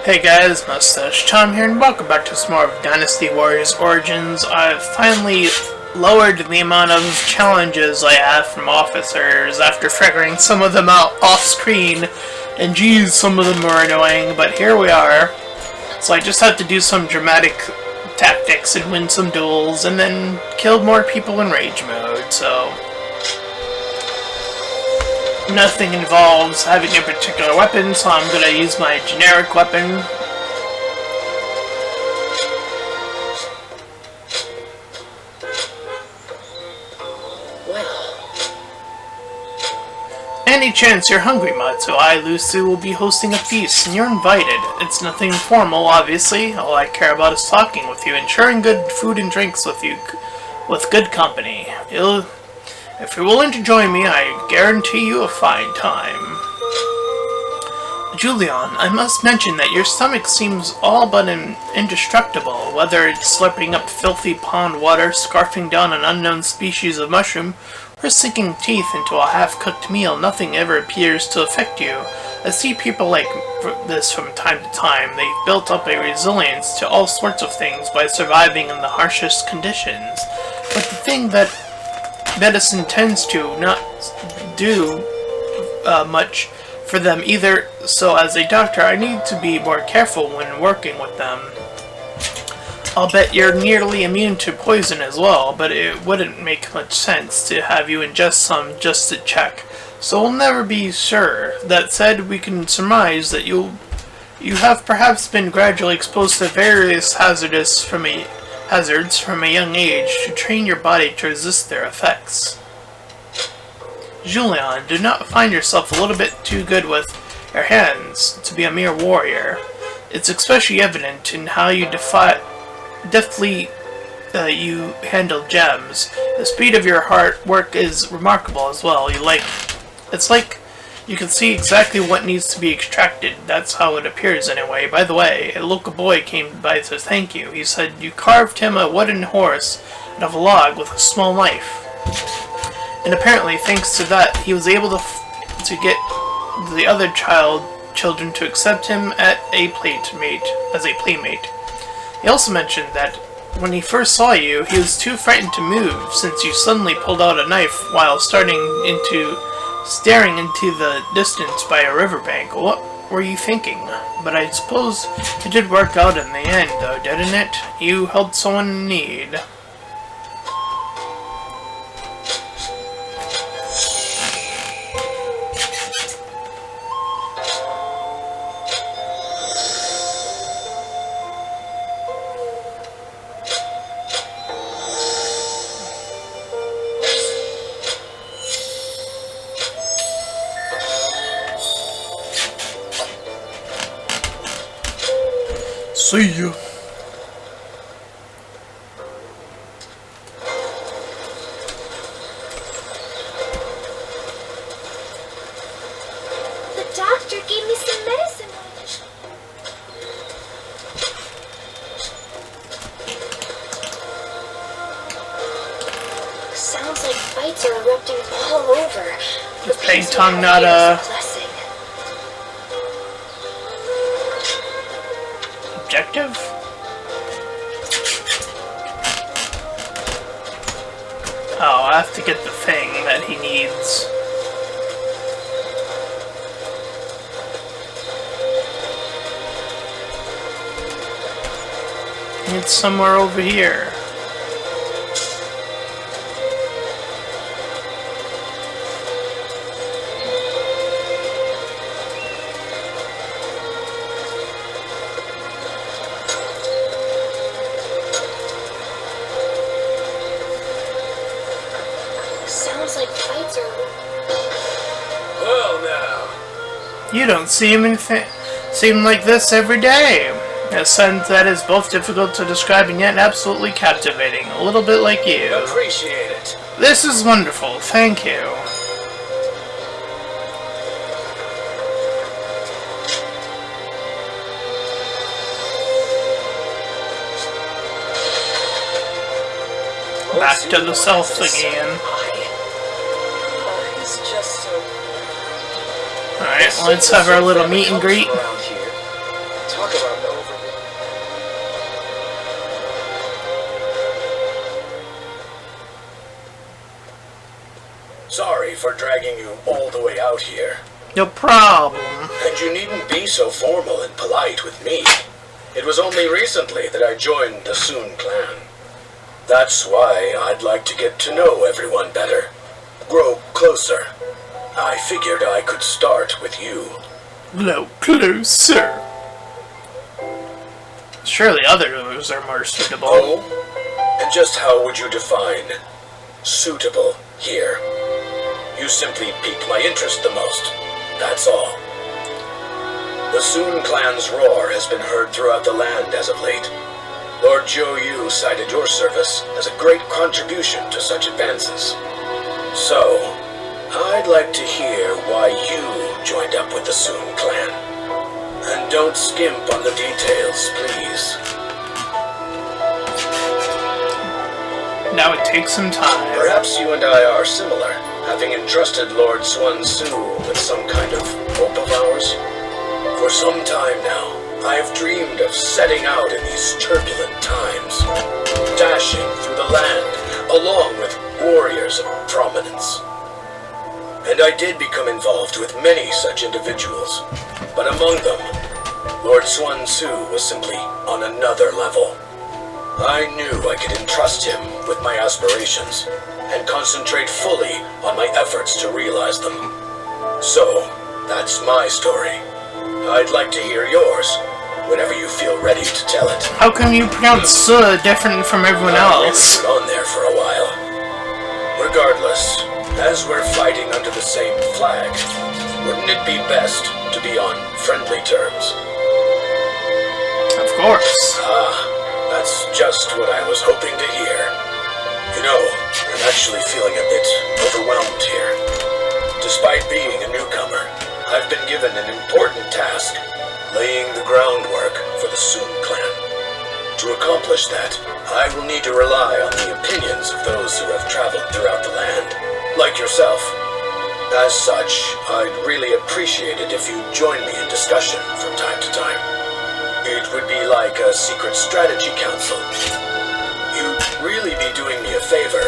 Hey guys, Mustached Tom here, and welcome back to some more of Dynasty Warriors Orgins. I've finally lowered the amount of challenges I have from officers after figuring some of them out off-screen, and geez, some of them were annoying, but here we are. So I just have to do some dramatic tactics and win some duels, and then kill more people in rage mode, so... Nothing involves having a particular weapon, so I'm gonna use my generic weapon. Any chance you're hungry, Matsu, Lusu will be hosting a feast, and you're invited. It's nothing formal, obviously. All I care about is talking with you and sharing good food and drinks with you, with good company. If you're willing to join me, I guarantee you a fine time. Julian, I must mention that your stomach seems all but indestructible, whether it's slurping up filthy pond water, scarfing down an unknown species of mushroom, or sinking teeth into a half-cooked meal. Nothing ever appears to affect you. I see people like this from time to time. They've built up a resilience to all sorts of things by surviving in the harshest conditions. But the thing that medicine tends to not do much for them either, so as a doctor I need to be more careful when working with them. I'll bet you're nearly immune to poison as well, but it wouldn't make much sense to have you ingest some just to check, so we'll never be sure. That said, we can surmise that you have perhaps been gradually exposed to various hazards from a young age to train your body to resist their effects. Julian, do not find yourself a little bit too good with your hands to be a mere warrior. It's especially evident in how you deftly you handle gems. The speed of your work is remarkable as well. It's like you can see exactly what needs to be extracted. That's how it appears anyway. By the way, a local boy came by to thank you. He said you carved him a wooden horse out of a log with a small knife. And apparently, thanks to that, he was able to get the other children to accept him as a playmate. He also mentioned that when he first saw you, he was too frightened to move, since you suddenly pulled out a knife while staring into the distance by a riverbank. What were you thinking? But I suppose it did work out in the end, though, didn't it? You helped someone in need. See you. The doctor gave me some medicine. Sounds like fights are erupting all over. Is Peg Tongue not objective? Oh, I have to get the thing that he needs. It's somewhere over here. Sounds like fights are... Well now. You don't seem like this every day. A sense that is both difficult to describe and yet absolutely captivating. A little bit like you. Appreciate it. This is wonderful. Thank you. Back to the south again. Alright, let's have our little meet and greet. Talk about over. Sorry for dragging you all the way out here. No problem. And you needn't be so formal and polite with me. It was only recently that I joined the Soon clan. That's why I'd like to get to know everyone better. Grow closer. I figured I could start with you. No closer. Surely others are more suitable. Oh? And just how would you define suitable here? You simply piqued my interest the most. That's all. The Soon clan's roar has been heard throughout the land as of late. Lord Zhou Yu cited your service as a great contribution to such advances. So, I'd like to hear why you joined up with the Soon clan. And don't skimp on the details, please. Now it takes some time. Perhaps you and I are similar, having entrusted Lord Xuan Su with some kind of hope of ours. For some time now, I have dreamed of setting out in these turbulent times, dashing through the land along with warriors of prominence. And I did become involved with many such individuals, but among them, Lord Xuan Su was simply on another level. I knew I could entrust him with my aspirations and concentrate fully on my efforts to realize them. So, that's my story. I'd like to hear yours, whenever you feel ready to tell it. How come you pronounce "suh" different from everyone else? I've been on there for a while. Regardless, as we're fighting under the same flag, wouldn't it be best to be on friendly terms? Of course. That's just what I was hoping to hear. You know, I'm actually feeling a bit overwhelmed here. Despite being a newcomer, I've been given an important task, laying the groundwork for the Soon clan. To accomplish that, I will need to rely on the opinions of those who have traveled throughout the land, like yourself. As such, I'd really appreciate it if you join me in discussion from time to time. It would be like a secret strategy council. You'd really be doing me a favor.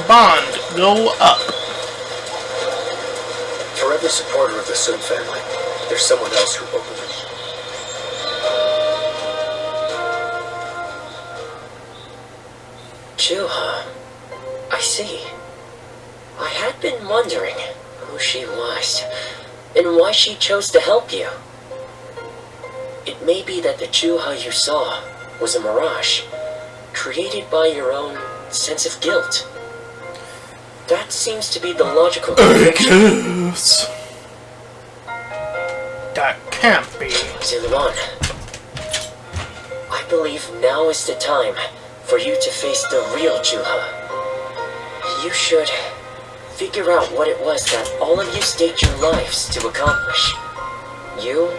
Bond, go up. For every supporter of the Sun family, there's someone else who openly. Chuha. I see. I had been wondering who she was, and why she chose to help you. It may be that the Chuha you saw was a mirage, created by your own sense of guilt. That seems to be the logical conclusion. Guess. That can't be. Ziluan, I believe now is the time for you to face the real Chuha. You should figure out what it was that all of you staked your lives to accomplish. You,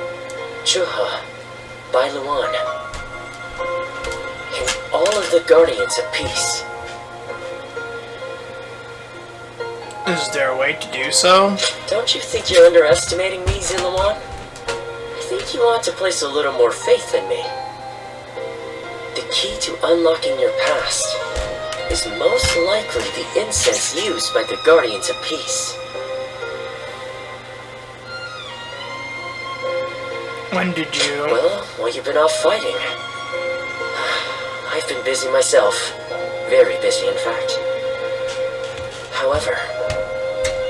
Chuha, Bailuan, and all of the Guardians of Peace. Is there a way to do so? Don't you think you're underestimating me, Ziluan? I think you ought to place a little more faith in me. The key to unlocking your past is most likely the incense used by the Guardians of Peace. When did you? Well, while you've been off fighting, I've been busy myself. Very busy, in fact. However,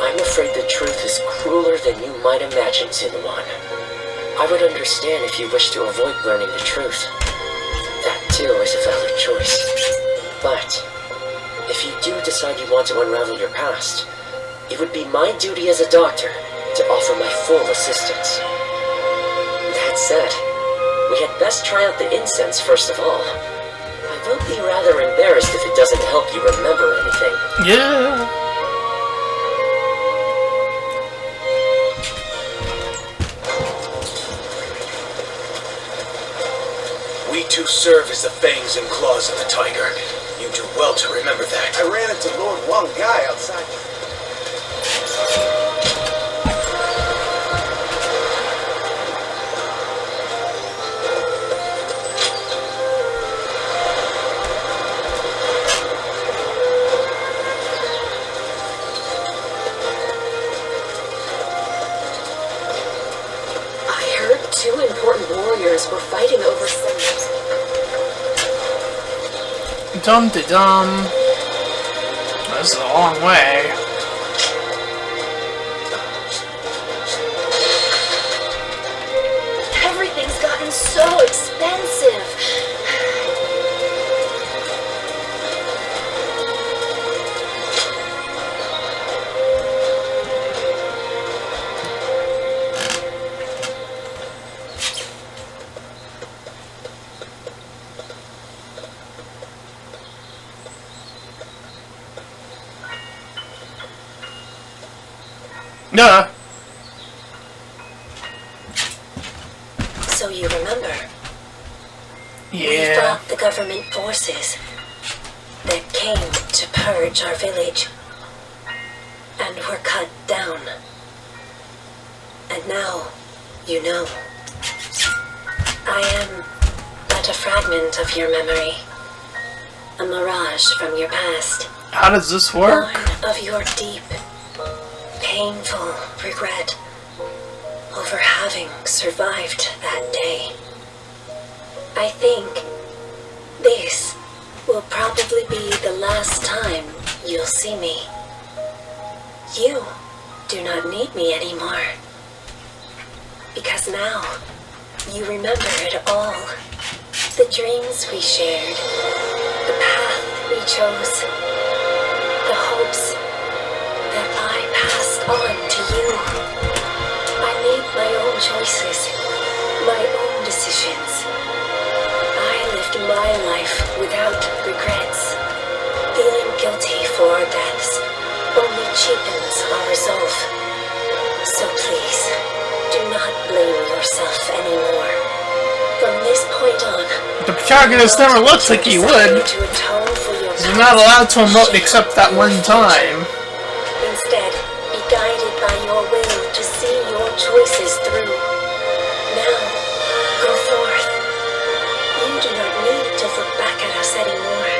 I'm afraid the truth is crueler than you might imagine, Ziluan. I would understand if you wish to avoid learning the truth. That too is a valid choice. But if you do decide you want to unravel your past, it would be my duty as a doctor to offer my full assistance. That said, we had best try out the incense first of all. I will be rather embarrassed if it doesn't help you remember anything. Yeah. We two serve as the fangs and claws of the tiger. You do well to remember that. I ran into Lord One Guy outside. I heard 2 important warriors were fighting over some... Dum-de-dum. That's a long way. Everything's gotten so expensive. Duh. So you remember? We Yeah. fought the government forces that came to purge our village and were cut down. And now, you know, I am but a fragment of your memory, a mirage from your past, How does this work? born of your deep, painful regret over having survived that day. I think this will probably be the last time you'll see me. You do not need me anymore. Because now, you remember it all. The dreams we shared, the path we chose, the hopes that I passed on to you. I made my own choices, my own decisions. I lived my life without regrets. Feeling guilty for our deaths only cheapens our resolve. So please, do not blame yourself anymore. From this point on, The protagonist never looks like he would. to atone for your He's not allowed to emote except that one time. Instead, be guided by your will to see your choices through. Now, go forth. You do not need to look back at us anymore.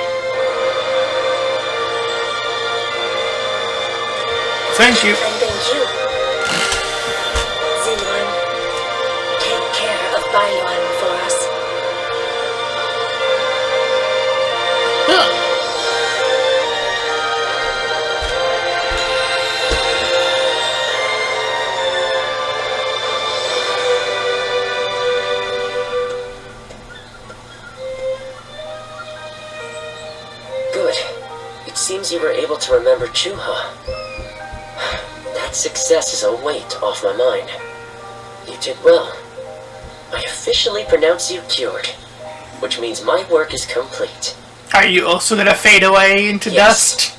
Thank you. And thank you. Ziluan, take care of Bailuan for us. Huh. Good. It seems you were able to remember Chuha. That success is a weight off my mind. You did well. I officially pronounce you cured, which means my work is complete. Are you also gonna fade away into Yes. dust?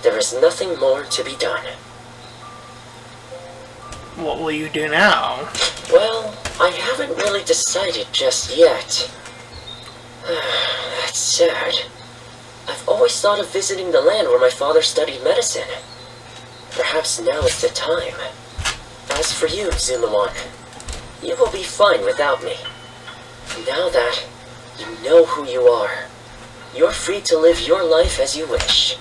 There is nothing more to be done. What will you do now? Well, I haven't really decided just yet. That's sad. I've always thought of visiting the land where my father studied medicine. Perhaps now is the time. As for you, Ziluan, you will be fine without me. Now that you know who you are, you're free to live your life as you wish.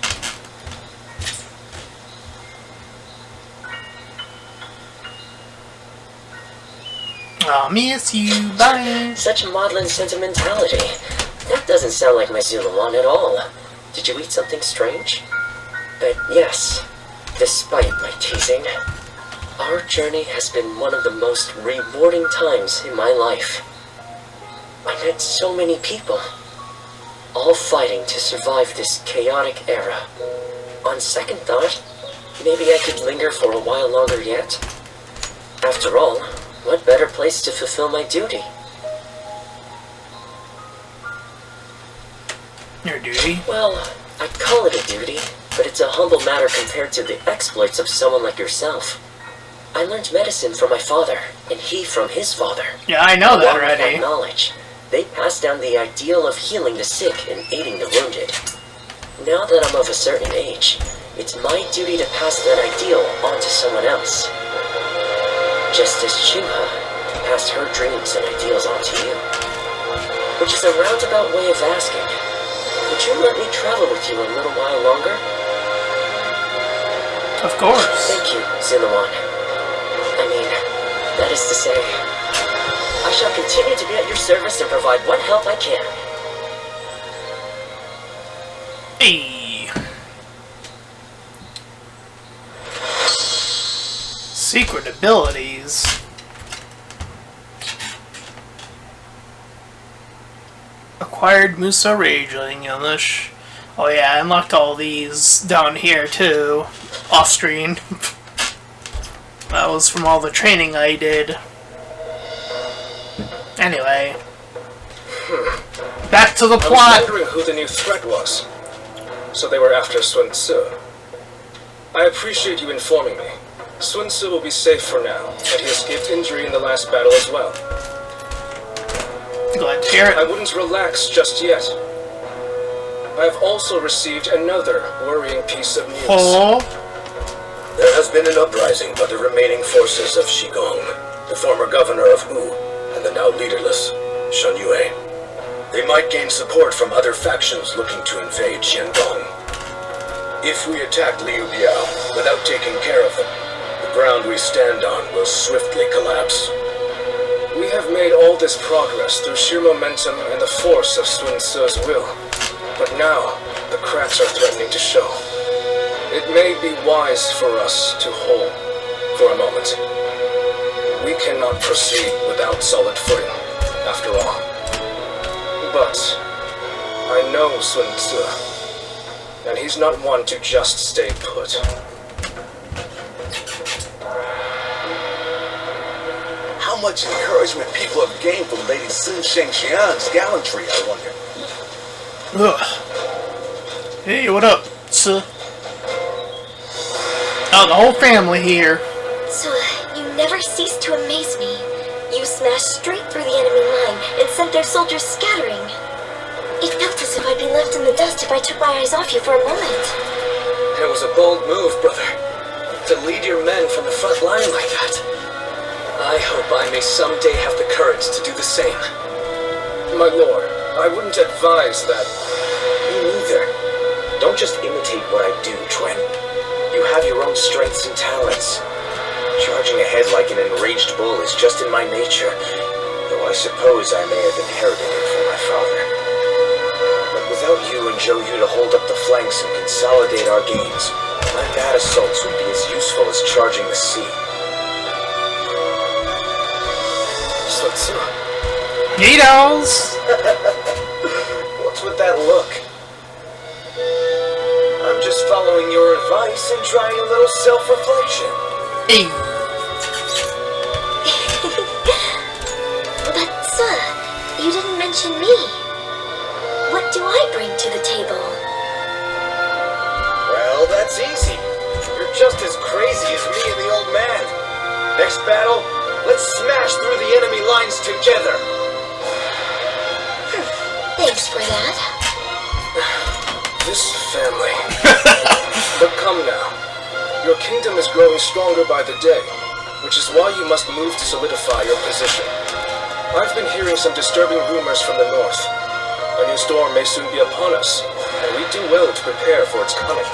I'll miss you. Bye. Such maudlin sentimentality. That doesn't sound like my Ziluan at all. Did you eat something strange? But yes, despite my teasing, our journey has been one of the most rewarding times in my life. I met so many people, all fighting to survive this chaotic era. On second thought, maybe I could linger for a while longer yet. After all, what better place to fulfill my duty? Your duty? Well, I'd call it a duty, but it's a humble matter compared to the exploits of someone like yourself. I learned medicine from my father, and he from his father. Yeah, I know that Along with that already. knowledge, they passed down the ideal of healing the sick and aiding the wounded. now that I'm of a certain age, it's my duty to pass that ideal on to someone else. Just as Shuha passed her dreams and ideals on to you. Which is a roundabout way of asking, would you let me travel with you a little while longer? Of course. Thank you, Zilawan. I mean, that is to say, I shall continue to be at your service and provide what help I can. Hey. Secret abilities. Acquired Musa Raging English. Oh yeah, I unlocked all these down here too, off screen. That was from all the training I did. Anyway, back to the plot. I was wondering who the new threat was. So they were after Sun Tzu. I appreciate you informing me. Sun Tzu will be safe for now, and he escaped injury in the last battle as well. Glad to hear I it. wouldn't relax just yet. I have also received another worrying piece of news. Oh, There has been an uprising by the remaining forces of Shigong, the former governor of Wu, and the now leaderless Shen Yue. They might gain support from other factions looking to invade Xiandong. If we attack Liu Biao without taking care of them, the ground we stand on will swiftly collapse. We have made all this progress through sheer momentum and the force of Sun Tzu's will. But now, the cracks are threatening to show. It may be wise for us to hold for a moment. We cannot proceed without solid footing, after all. But I know Sun Tzu, and he's not one to just stay put. How much encouragement people have gained from Lady Sun Shengxian's gallantry, I wonder. ugh. Hey, what up, sir? Oh, the whole family here. So, you never cease to amaze me. You smashed straight through the enemy line and sent their soldiers scattering. It felt as if I'd been left in the dust if I took my eyes off you for a moment. It was a bold move, brother, to lead your men from the front line like that. I hope I may someday have the courage to do the same. My lord, I wouldn't advise that. Me neither. Don't just imitate what I do, Twen. You have your own strengths and talents. Charging ahead like an enraged bull is just in my nature, though I suppose I may have inherited it from my father. But without you and Zhou Yu to hold up the flanks and consolidate our gains, my bad assaults would be as useful as charging the sea. Sun Tzu, Needles! what's with that look? I'm just following your advice and trying a little self-reflection. Hey. But, sir, you didn't mention me. What do I bring to the table? Well, that's easy. You're just as crazy as me and the old man. Next battle, let's smash through the enemy lines together. Thanks for that. This family. But come now. Your kingdom is growing stronger by the day, which is why you must move to solidify your position. I've been hearing some disturbing rumors from the north. A new storm may soon be upon us, and we do well to prepare for its coming.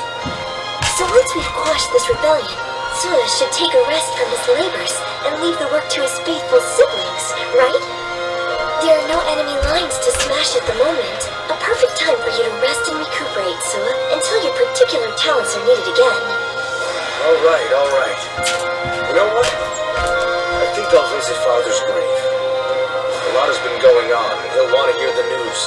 So once we've quashed this rebellion, Sula should take a rest from his labors and leave the work to his faithful siblings, right? There are no enemy lines to smash at the moment. A perfect time for you to rest and recuperate, Sula, until your particular talents are needed again. All right. You know what? I think I'll visit Father's grave. A lot has been going on, and he'll want to hear the news.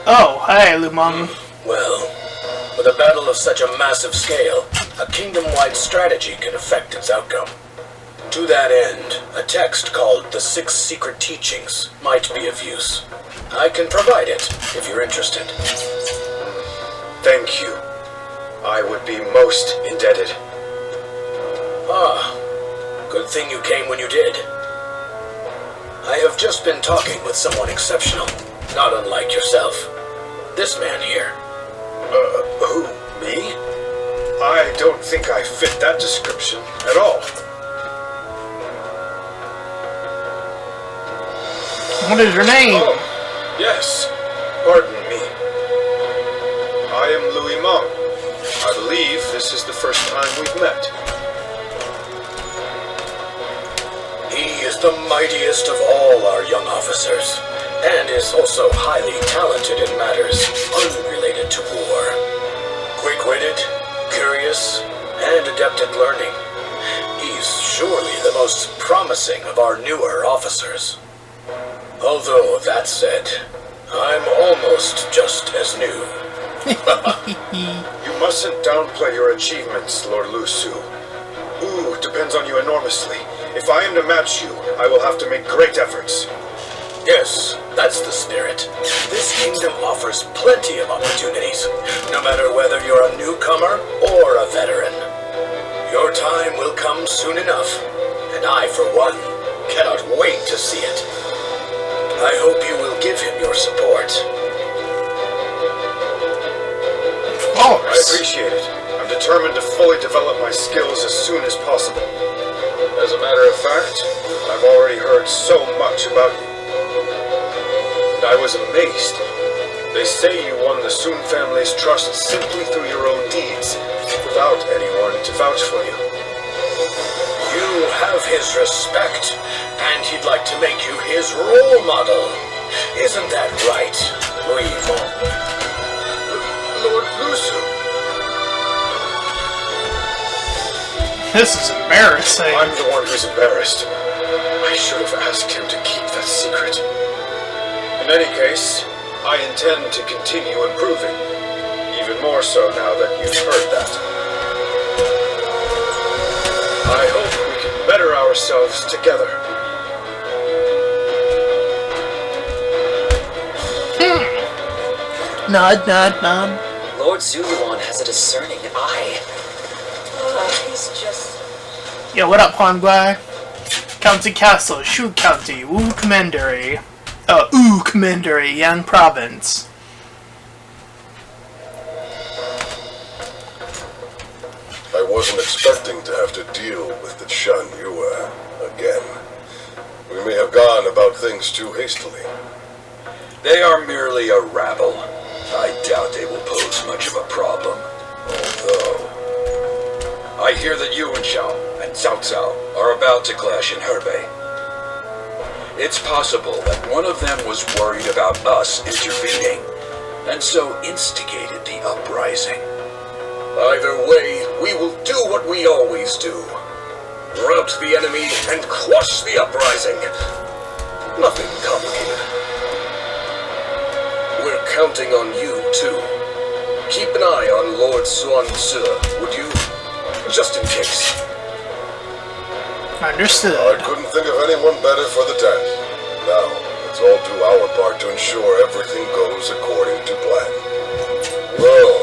Oh, hi, Lumang. Well, with a battle of such a massive scale, a kingdom-wide strategy can affect its outcome. To that end, a text called The Six Secret Teachings might be of use. I can provide it, if you're interested. Thank you. I would be most indebted. Ah, good thing you came when you did. I have just been talking with someone exceptional, not unlike yourself. This man here. Who? Me? I don't think I fit that description at all. What is your name? Oh, yes. Pardon me. I am Louis Mong. I believe this is the first time we've met. He is the mightiest of all our young officers, and is also highly talented in matters unrelated to war. Quick-witted, curious, and adept at learning. He's surely the most promising of our newer officers. Although, that said, I'm almost just as new. You mustn't downplay your achievements, Lord Lu Su. Ooh depends on you enormously. If I am to match you, I will have to make great efforts. Yes, that's the spirit. This kingdom offers plenty of opportunities, no matter whether you're a newcomer or a veteran. Your time will come soon enough, and I, for one, cannot wait to see it. I hope you will give him your support. Oh, I appreciate it. I'm determined to fully develop my skills as soon as possible. As a matter of fact, I've already heard so much about you. And I was amazed. They say you won the Sun family's trust simply through your own deeds, without anyone to vouch for you. You have his respect, and he'd like to make you his role model. Isn't that right, Louis Mong? Lord Lu Su. this is embarrassing. I'm the one who's embarrassed. I should have asked him to keep that secret. In any case, I intend to continue improving. Even more so now that you've heard that. I hope we can better ourselves together. Nod, nod, nod. Lord Zuluan has a discerning eye. He's just... Yo, what up, Pond Guy? County Castle, Shu County, Wu Commandery. Commandery, Yan Province. I wasn't expecting to have to deal with the Shan Yue again. We may have gone about things too hastily. They are merely a rabble. I doubt they will pose much of a problem. Although, I hear that you and Xiao and Cao Cao are about to clash in Hebei. It's possible that one of them was worried about us intervening, and so instigated the uprising. Either way, we will do what we always do. Rout the enemy and quash the uprising. Nothing complicated. We're counting on you, too. Keep an eye on Lord Suan Ce, would you? Just in case. Understood. I couldn't think of anyone better for the task. Now, let's all do our part to ensure everything goes according to plan. Well,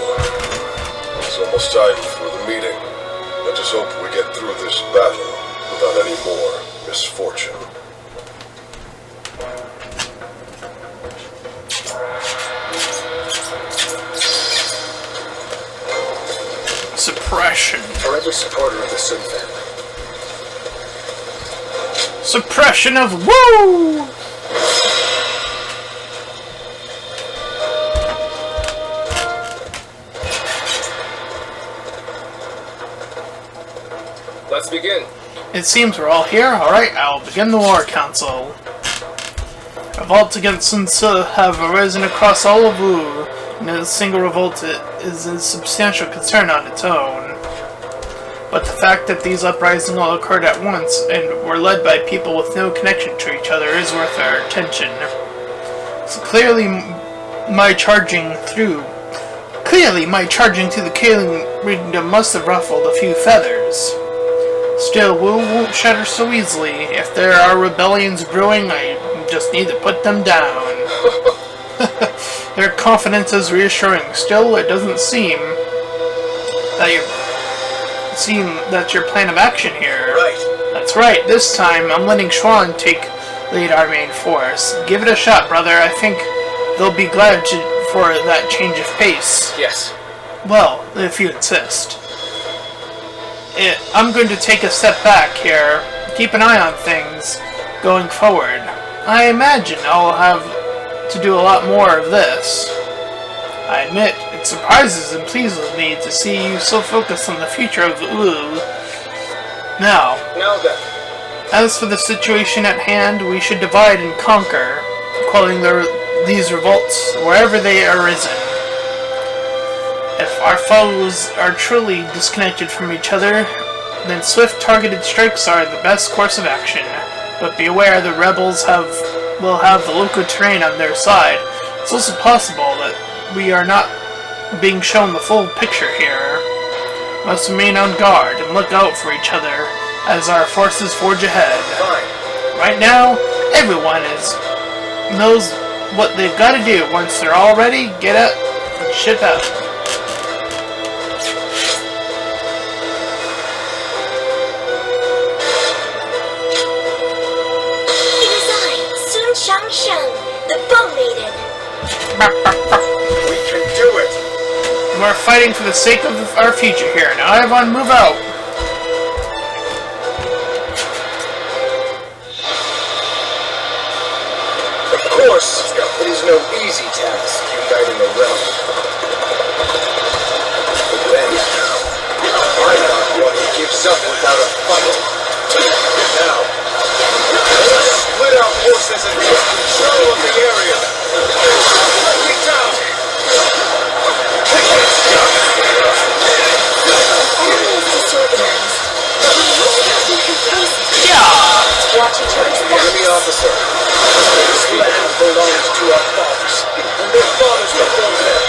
it's almost time for the meeting. I just hope we get through this battle without any more misfortune. Suppression. Forever supporter of the Sun family. Suppression of Woo! Let's begin. It seems we're all here. Alright, I'll begin the War Council. Revolts against Sun Ce have arisen across all of Wu, and a single revolt is a substantial concern on its own. But the fact that these uprisings all occurred at once, and were led by people with no connection to each other, is worth our attention. So clearly my charging through the Kaling Kingdom must have ruffled a few feathers. Still, Wu won't shatter so easily. If there are rebellions brewing, I just need to put them down. Their confidence is reassuring. Still, it doesn't seem that your plan of action here. Right. That's right. This time, I'm letting Xuan take lead our main force. Give it a shot, brother. I think they'll be glad for that change of pace. Yes. Well, if you insist. I'm going to take a step back here. Keep an eye on things going forward. I imagine I'll have to do a lot more of this. I admit, it surprises and pleases me to see you so focused on the future of the Ulu. Now then. As for the situation at hand, we should divide and conquer, quelling these revolts wherever they arisen. If our foes are truly disconnected from each other, then swift targeted strikes are the best course of action. But be aware the rebels will have the local terrain on their side. It's also possible that we are not being shown the full picture here. Must remain on guard and look out for each other as our forces forge ahead. Fine. Right now, everyone knows what they've got to do. Once they're all ready, get up and ship out. The bow maiden. We can do it! We're fighting for the sake of our future here. Now, everyone, move out. Of course, it is no easy task uniting a realm. But then, I'm not one who gives up without a fight. Now, let's split our forces and take control of the area. Let me down! Watch each other's backs. Enemy officer, this land belongs to our fathers, and their fathers before them.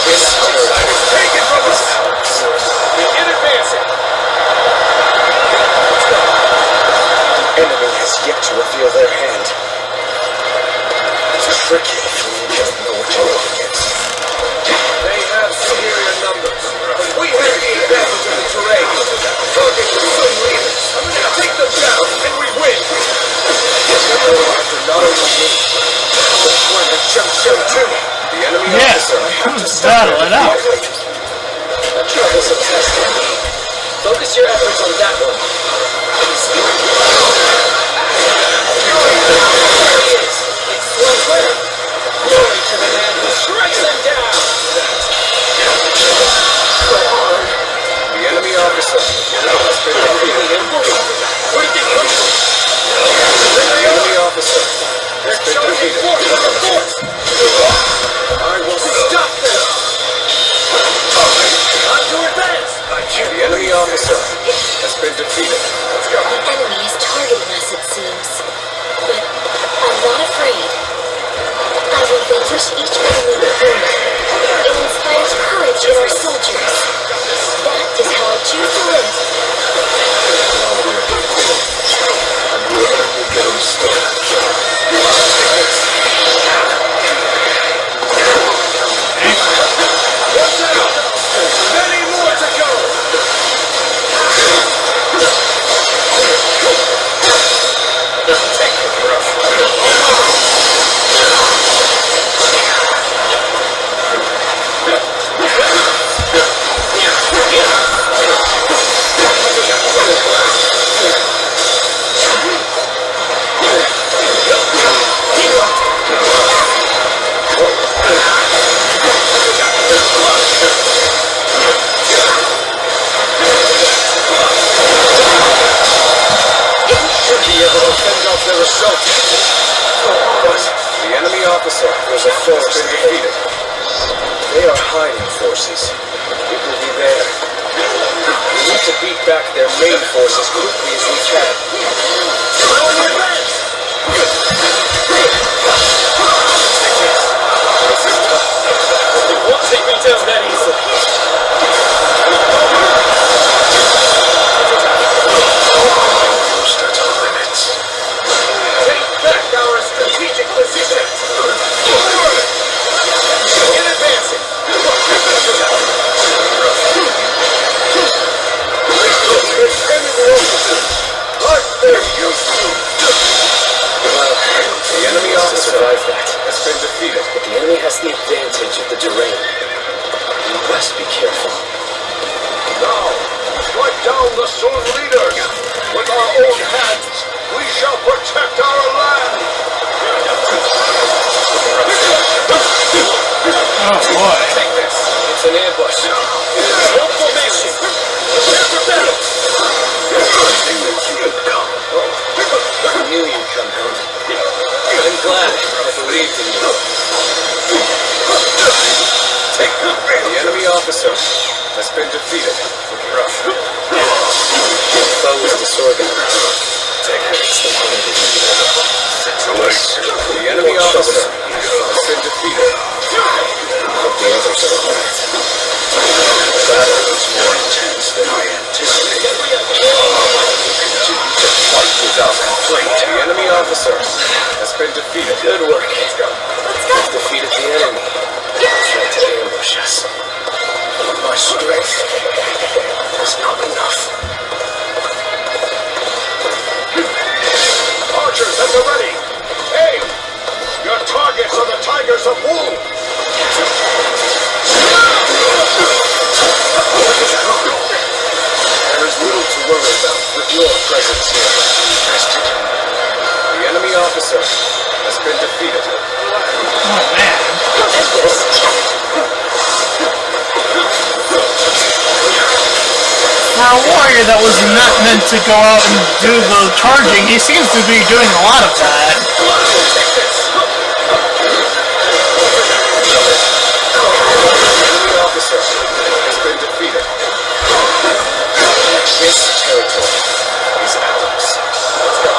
This outside is taken from us! Begin advancing! Enemy has yet to reveal their hand. It's tricky when you don't know what you're up against. They have superior numbers, but we have the advantage of the terrain. Target will soon leave us. Take them down, and we win! We're going after not only me, but one that jumps down too. The enemy officer, I have to stop battle it out. Troubles of testing. Focus your efforts on that one. It's well clear. Glory to the man who strikes them down. Go on. The enemy officer has been defeated. The enemy officer has been defeated. I will stop them. On to advance. The enemy officer has been defeated. Let's go. The enemy is targeting us, it seems. But I'm not afraid. I will vanquish each enemy before me. It inspires courage in our soldiers. That is how I choose to live. Many more to go. The result. But the enemy officer was a force been defeated. They are hiding forces. It will be there. We need to beat back their main force as quickly as we can. They won't take me down that easily. Strategic position. Forward. In advancing. Enemy officer. Right there. faith in you. The enemy officer has been defeated. Your foe is disorganized. The enemy officer has been defeated. Hope the others are alright. The battle was more intense than I anticipated. Continue to fight without complaint. The enemy officer has been defeated. Good work. Let's go. We've defeated the enemy. Trying to ambush us. My strength is not enough. Archers at the ready! Aim! Your targets are the Tigers of Wu! There is little to worry about with your presence here. The enemy officer has been defeated. Oh man. For a warrior that was not meant to go out and do the charging, he seems to be doing a lot of that. The officer has been defeated. This territory is ours. Let's go.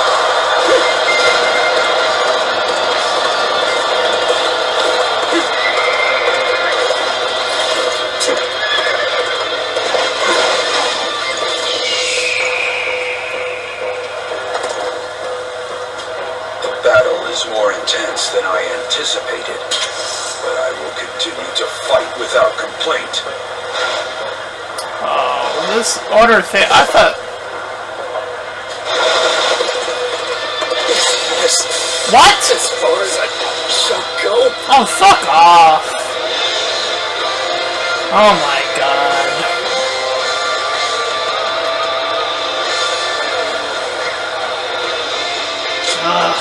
The battle is more intense than I anticipated, but I will continue to fight without complaint. This order thing, I thought... What? As far as I shall go. Oh, fuck off. Oh my god. Ugh.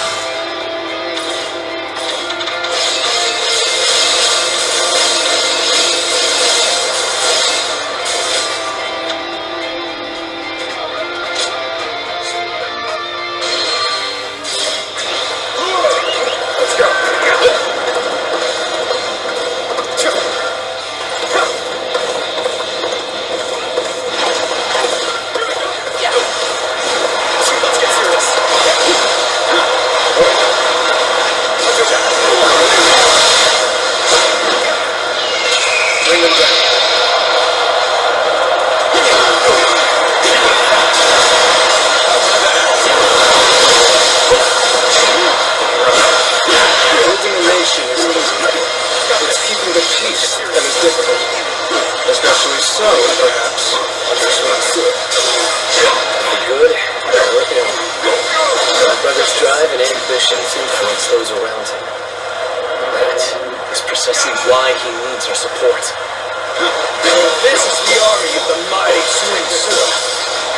Especially so, perhaps, under Sun Tzu. The good and work ill. My brother's drive and ambitions influence those around him. That is precisely why he needs our support. This is the army of the mighty Sun Tzu.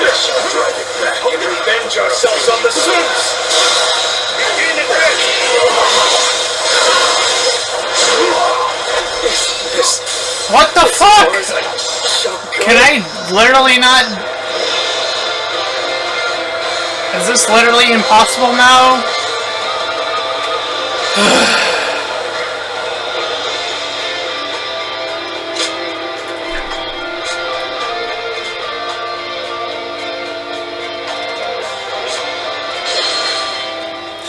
We shall drive it back and revenge ourselves on the Suns. What the fuck? Can I literally not... Is this literally impossible now?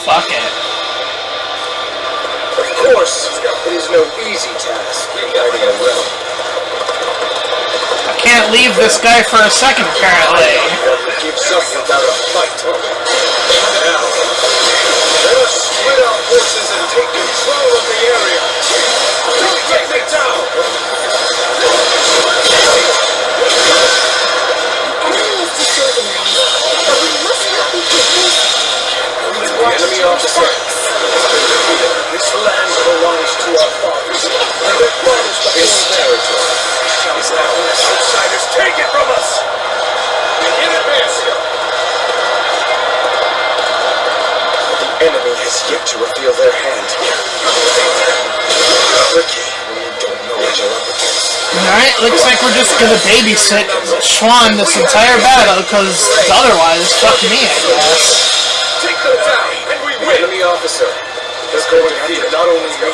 Fuck it. Of course, it is no easy task guiding a realm. I can't leave this guy for a second, apparently. Gives up without a fight. Now, let us split our forces and take control of the area. Take me down! Enemy is disorganized, but we must not be confused. The enemy officer has been defeated. This land belongs to our fathers, and their fathers this territory is ours. Outsiders, take it from us! In advance! The enemy has yet to reveal their hand. Tricky when you don't know what you're up against. Alright, looks like we're just gonna babysit Schwan this entire battle, because otherwise, fuck me, I guess. Take them down, and we win! The enemy officer has going after not only me,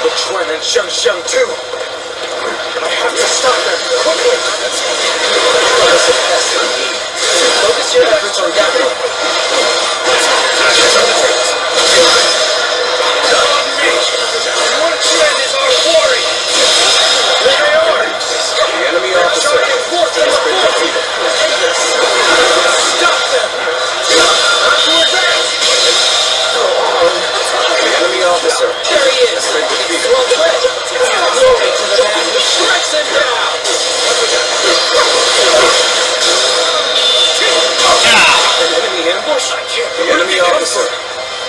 but Chuan and Xiang too. I have to stop them, quickly! Focus your efforts on that one. Not on me! One Chuan is our warrior! There they are! The enemy officer has been defeated. Stop them! Not to advance! The enemy officer There he is. has been defeated. Well played. Glory to the man who strikes him down. An enemy ambush? The enemy officer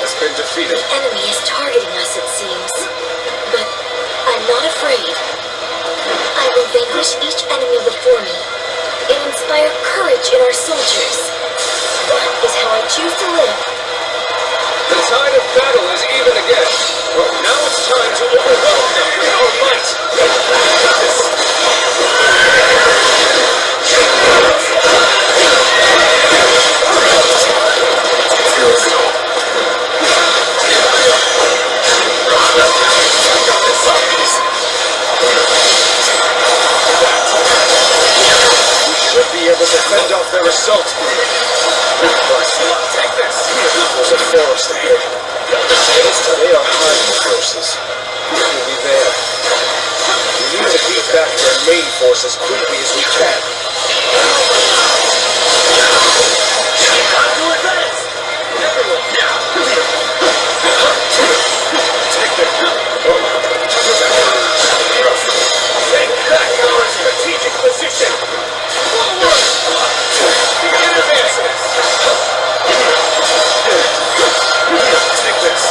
has been defeated. The enemy is targeting us, it seems. But I'm not afraid. I will vanquish each enemy before me and inspire courage in our soldiers. That is how I choose to live. The tide of battle is even again. Now it's time to overwhelm them with our might. We should be able to fend off their assault. Take this. There's a forest ahead. They are hiding forces. We'll be there. We need to beat back their main force as quickly as we can. To advance! Everyone! Take them. Take back our strategic position! Forward! Begin advances! Take this.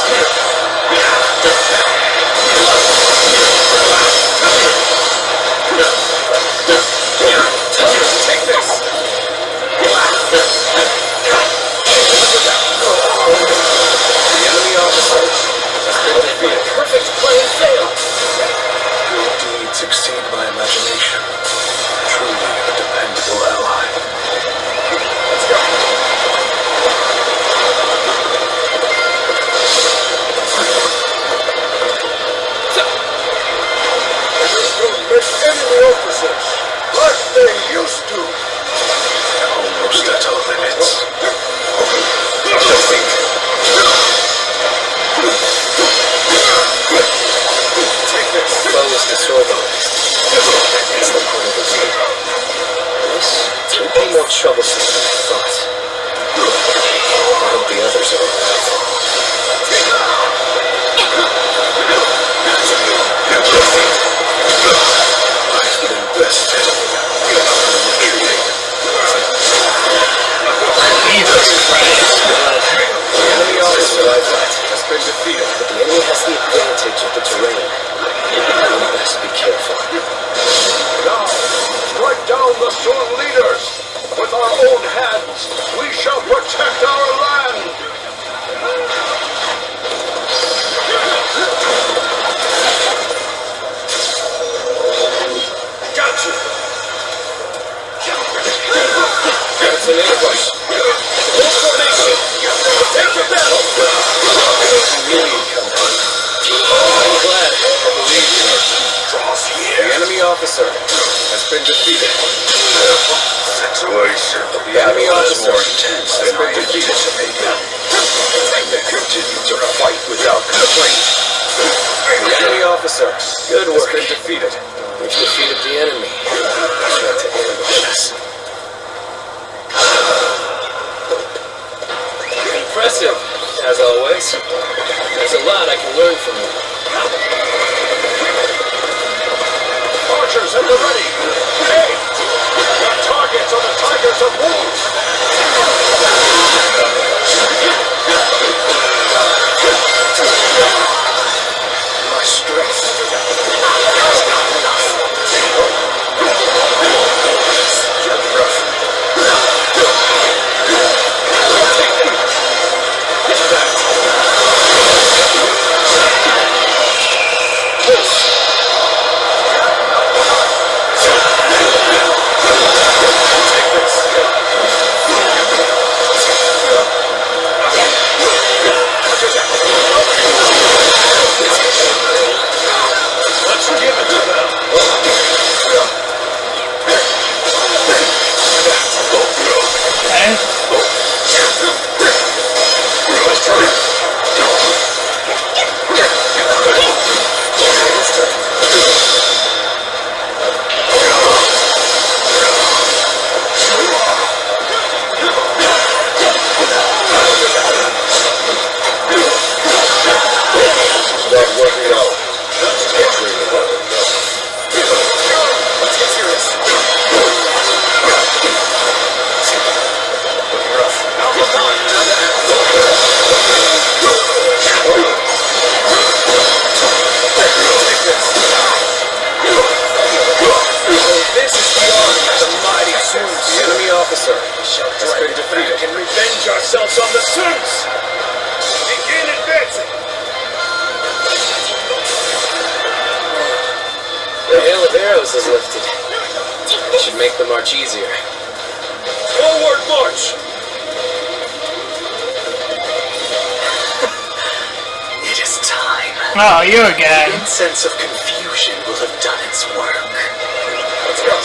Take this. The enemy officer has been defeated. Perfect plan failed. Your deeds exceed my imagination. Truly a dependable ally. Let's go. Enemy officers, like they used to. Almost at our limits. Take this. Foe is disorganized. That's the point of the game. This will be more troublesome than I thought. I hope the others are alright. I've been bested. Jesus Christ. The enemy officer has been defeated. But the enemy has the advantage of the terrain. We best be careful. Now, strike down the Sun leaders. With our own hands, we shall protect our land. Gotcha. That's an ambush. Hold formation. Take the battle. I'm glad. I believe in our draws here. The enemy officer has been defeated. Situation. The enemy officer has been defeated. They continue to fight without complaint. The enemy officer Good has work. been defeated. We've defeated the enemy. Try to ambush us. Impressive, as always. There's a lot I can learn from you. Archers at the ready. Hey! Got targets on the Tigers of Wolves. My strength. Since! Begin advancing! The hail of arrows is lifted. It should make the march easier. Forward march! It is time. Oh, you again. The sense of confusion will have done its work.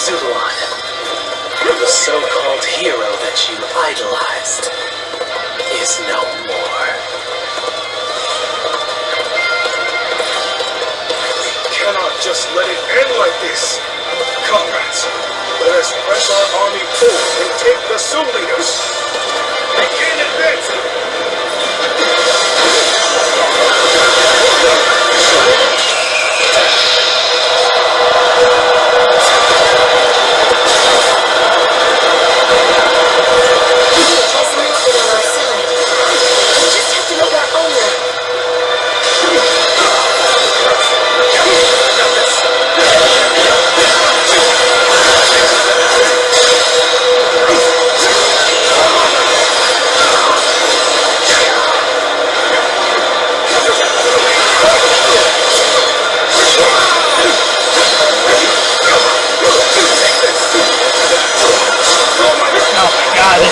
Zuluan, the so-called hero that you idolized, is no more. We cannot just let it end like this. Comrades, let us press our army forward and take the Sioux leaders. Begin advancing!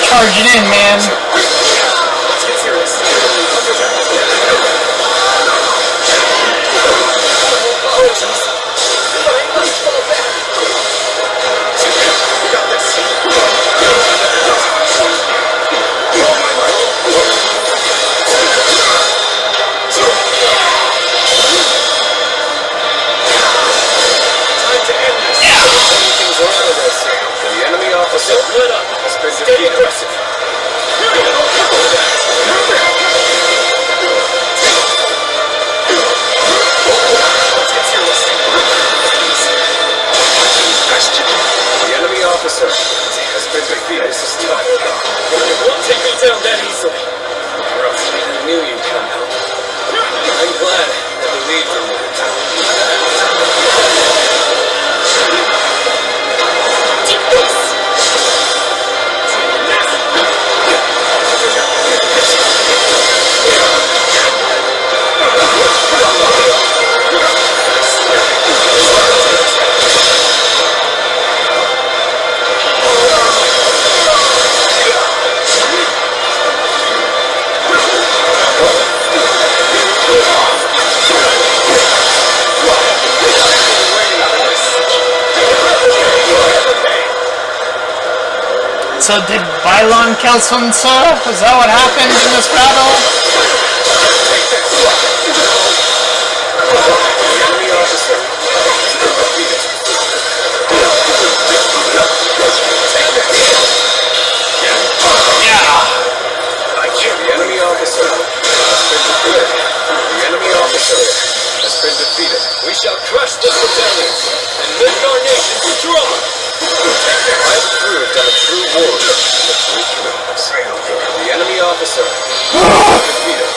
Charge it in, man. The enemy officer has been defeated. The enemy officer has been defeated. This is tough. It won't take me down that easily. I knew you'd come help. I'm glad that the lead from you. Take this! So did Bylon kill Sun Tzu? Is that what happened in this battle? We shall crush this battalion and make our nation strong. I have proved I'm a true warrior. The enemy officer is defeated.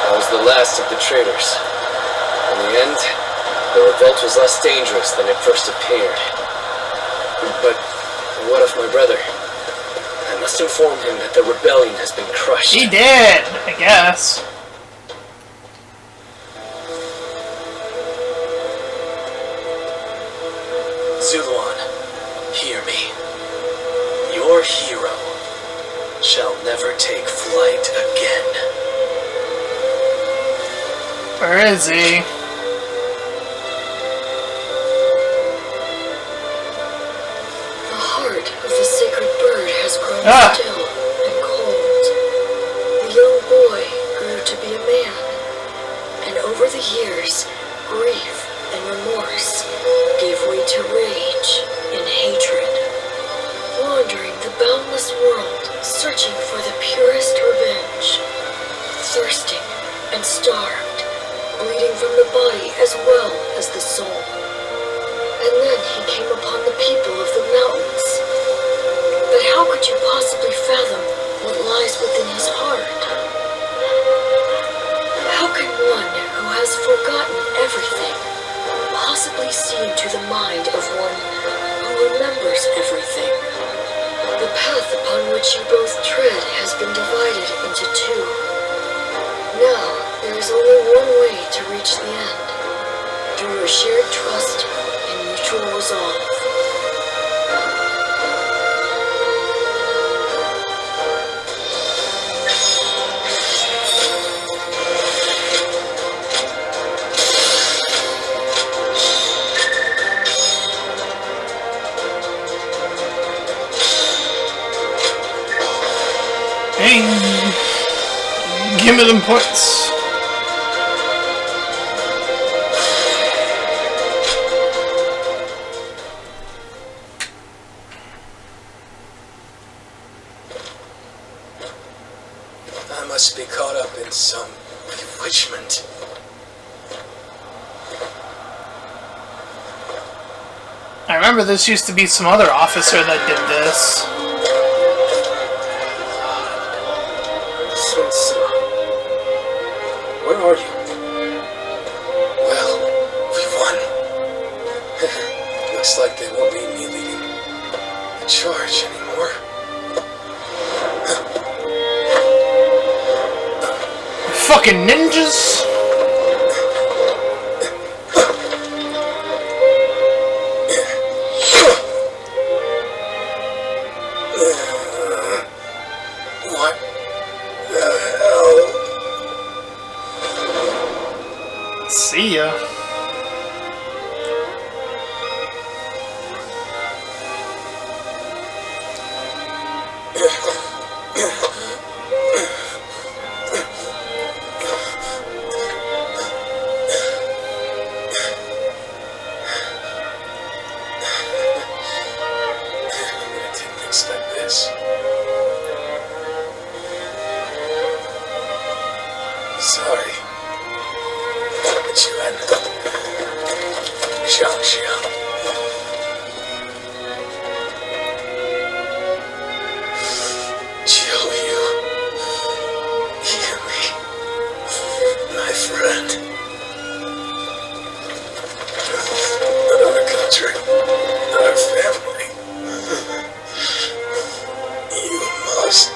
That was the last of the traitors. In the end, the revolt was less dangerous than it first appeared. But what of my brother? I must inform him that the rebellion has been crushed. He did, I guess. Zuluan, hear me. Your hero shall never take flight again. Where is he? The heart of the sacred bird has grown still and cold. The young boy grew to be a man, and over the years, grief and remorse gave way to rage and hatred. Wandering the boundless world, searching for the purest revenge. Thirsting and starved, bleeding from the body as well as the soul. And then he came upon the people of the mountains. But how could you possibly fathom what lies within his heart? How can one who has forgotten everything possibly see into the mind of one who remembers everything. The path upon which you both tread has been divided into two. Now, there is only one way to reach the end, through your shared trust and mutual resolve. Hey, give me them points. I must be caught up in some bewitchment. I remember this used to be some other officer that did this. Where are you? Well, we won. Looks like they won't need me leading the charge anymore. Fucking ninjas! What the hell? See ya. Sorry. But you and Xiang. Chill, you and me, my friend. Our country, our family. You must.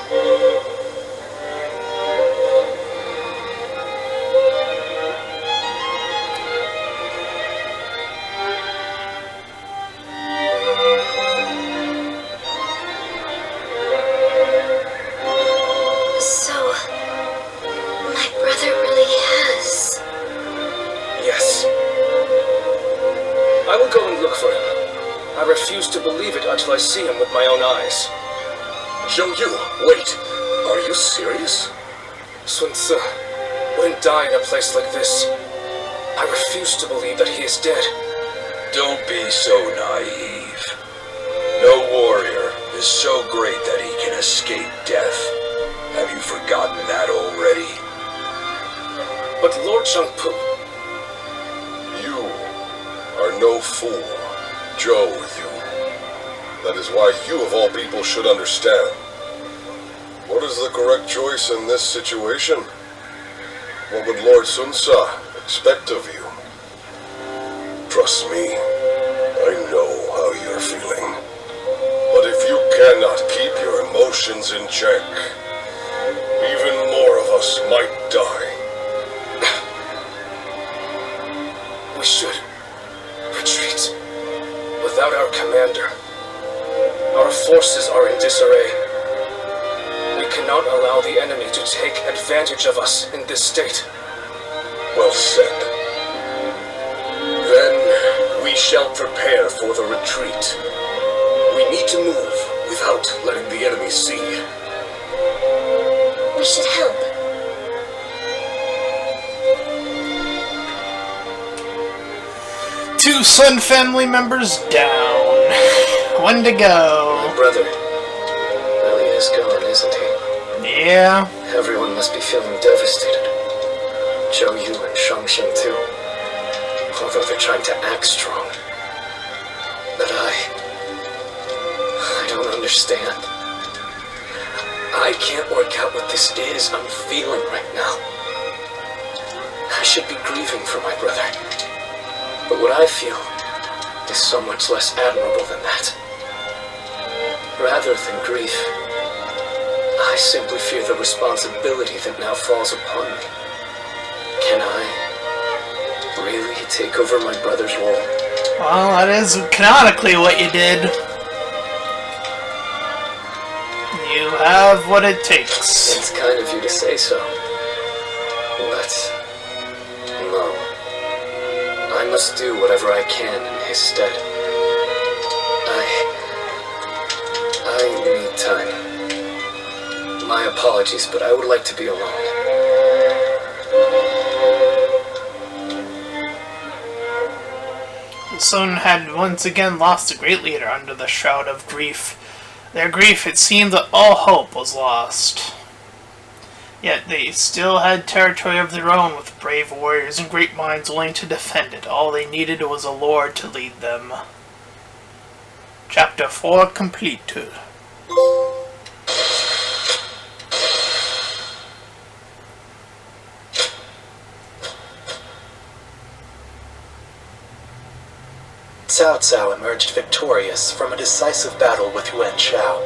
I will go and look for him. I refuse to believe it until I see him with my own eyes. Zhou Yu, wait. Are you serious? Sun Ce wouldn't die in a place like this. I refuse to believe that he is dead. Don't be so naive. No warrior is so great that he can escape death. Have you forgotten that already? But Lord Shangpu... You are no fool. Zhou Yu. That is why you of all people should understand. What is the correct choice in this situation? What would Lord Sun Ce expect of you? Trust me, I know how you're feeling. But if you cannot keep your emotions in check, even more of us might die. We should retreat. Without our commander, our forces are in disarray. We cannot allow the enemy to take advantage of us in this state. Well said. Then we shall prepare for the retreat. We need to move without letting the enemy see. We should help. Two Sun family members down. One to go. My brother really is gone, isn't he? Yeah. Everyone must be feeling devastated. Zhou Yu and Shangxing too. Although they're trying to act strong. But I don't understand. I can't work out what this is I'm feeling right now. I should be grieving for my brother. But what I feel is so much less admirable than that. Rather than grief, I simply fear the responsibility that now falls upon me. Can I really take over my brother's role? Well, that is canonically what you did. You have what it takes. It's kind of you to say so. But no. I must do whatever I can in his stead. I need time. My apologies, but I would like to be alone. The Sun had once again lost a great leader under the shroud of grief. Their grief, it seemed that all hope was lost. Yet they still had territory of their own, with brave warriors and great minds willing to defend it. All they needed was a lord to lead them. Chapter 4 complete. Cao Cao emerged victorious from a decisive battle with Yuan Shao,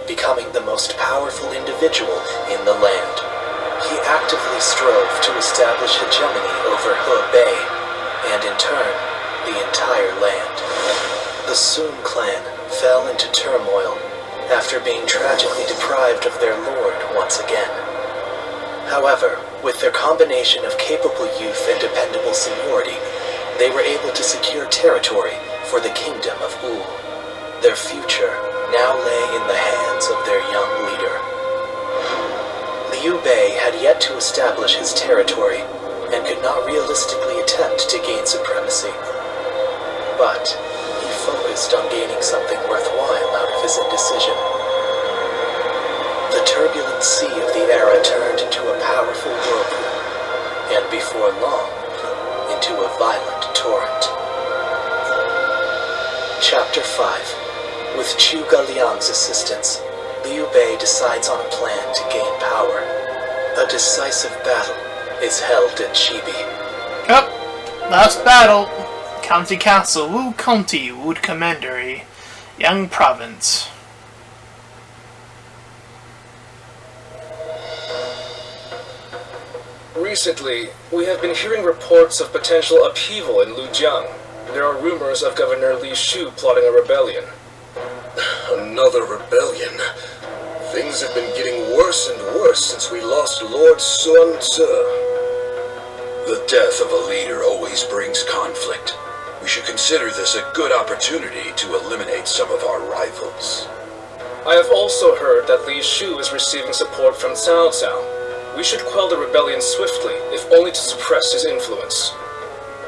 becoming the most powerful individual in the land. He actively strove to establish hegemony over Hebei, and in turn, the entire land. The Sun clan fell into turmoil after being tragically deprived of their lord once again. However, with their combination of capable youth and dependable seniority, they were able to secure territory for the kingdom of Wu. Their future now lay in the hands of their young leader. Liu Bei had yet to establish his territory and could not realistically attempt to gain supremacy. But he focused on gaining something worthwhile out of his indecision. The turbulent sea of the era turned into a powerful whirlpool, and before long, into a violent torrent. Chapter 5. With Chu Galiang's assistance, Liu Bei decides on a plan to gain power. A decisive battle is held at Chibi. Yep, last battle. County Castle, Wu County, Wood Commandery, Yang Province. Recently, we have been hearing reports of potential upheaval in Lujiang. There are rumors of Governor Li Shu plotting a rebellion. Another rebellion. Things have been getting worse and worse since we lost Lord Sun Tzu. The death of a leader always brings conflict. We should consider this a good opportunity to eliminate some of our rivals. I have also heard that Li Shu is receiving support from Cao Cao. We should quell the rebellion swiftly, if only to suppress his influence.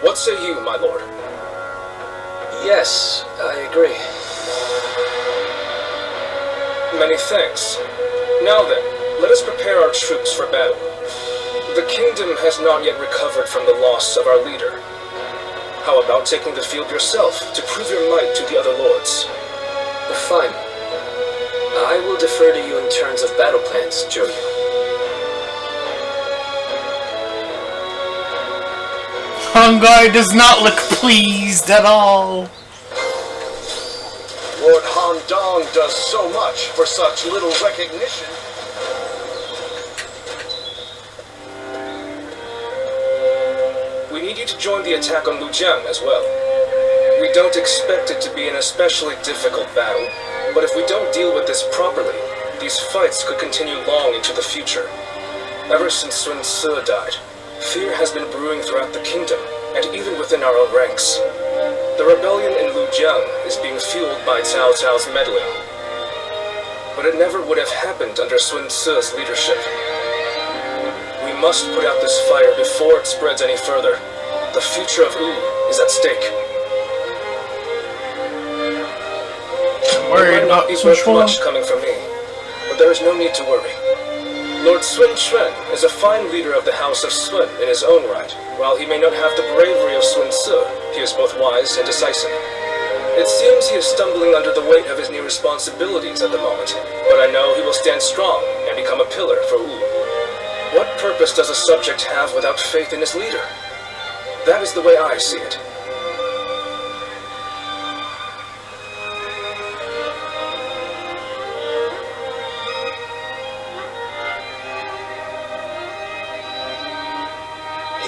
What say you, my lord? Yes, I agree. Many thanks. Now then, let us prepare our troops for battle. The kingdom has not yet recovered from the loss of our leader. How about taking the field yourself to prove your might to the other lords? Fine. I will defer to you in terms of battle plans, Joyu. Hongai does not look pleased at all. Lord Han Dong does so much for such little recognition. We need you to join the attack on Lujiang as well. We don't expect it to be an especially difficult battle, but if we don't deal with this properly, these fights could continue long into the future. Ever since Sun Tzu died, fear has been brewing throughout the kingdom, and even within our own ranks. The rebellion in Lujiang is being fueled by Cao Cao's meddling. But it never would have happened under Sun Tzu's leadership. We must put out this fire before it spreads any further. The future of Wu is at stake. Worried It might not about be Sun worth Quan? much coming from me, but there is no need to worry. Lord Sun Quan is a fine leader of the House of Sun in his own right. While he may not have the bravery of Sun Tzu, he is both wise and decisive. It seems he is stumbling under the weight of his new responsibilities at the moment, but I know he will stand strong and become a pillar for Wu. What purpose does a subject have without faith in his leader? That is the way I see it.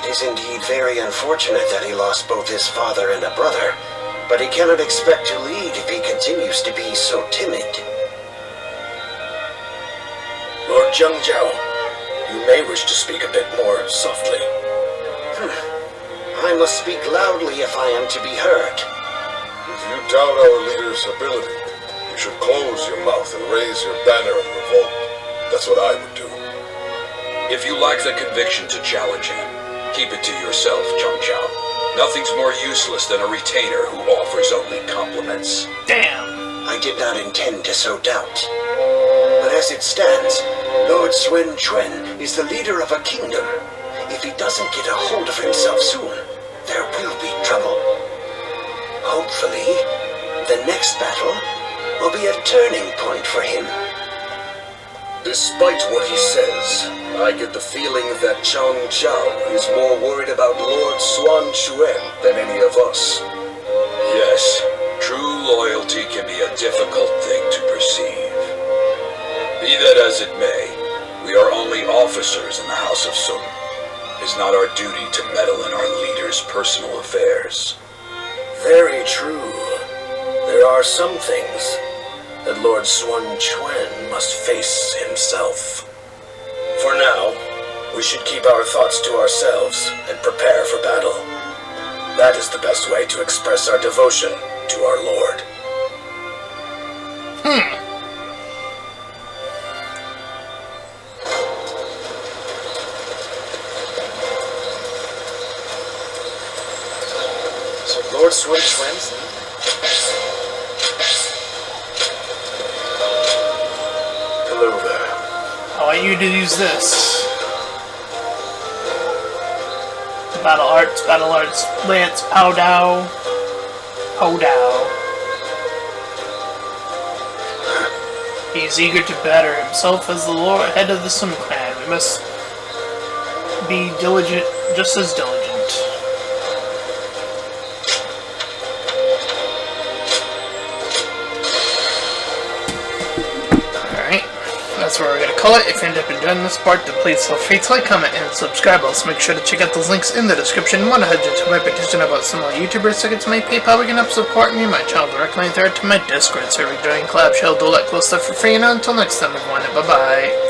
is indeed very unfortunate that he lost both his father and a brother, but he cannot expect to lead if he continues to be so timid. Lord Zhengjiao, you may wish to speak a bit more softly. I must speak loudly if I am to be heard. If you doubt our leader's ability, you should close your mouth and raise your banner of revolt. That's what I would do. If you lack the conviction to challenge him, keep it to yourself, Zhengjiao. Nothing's more useless than a retainer who offers only compliments. Damn. I did not intend to sow doubt. But as it stands, Lord Sun Quan is the leader of a kingdom. If he doesn't get a hold of himself soon, there will be trouble. Hopefully, the next battle will be a turning point for him. Despite what he says, I get the feeling that Zhang Jiao is more worried about Lord Sun Quan than any of us. Yes, true loyalty can be a difficult thing to perceive. Be that as it may, we are only officers in the House of Sun. It is not our duty to meddle in our leader's personal affairs. Very true. There are some things that Lord Sun Quan must face himself. For now, we should keep our thoughts to ourselves and prepare for battle. That is the best way to express our devotion to our Lord. So Lord Sun Quan's Hello there. I want you to use this. Battle Arts, Lance, Pow Dow. He's eager to better himself as the Lord, head of the Sun Clan. We must be diligent, just as diligent. That's where we're going to call it. If you end up enjoying this part, then please feel free to like, comment, and subscribe. Also, make sure to check out those links in the description. Want to head to my petition about similar YouTubers, so get to my PayPal, we can help support me, my channel directly there to my Discord server, join Collab Shell, do all that cool stuff for free, and until next time, everyone, bye-bye.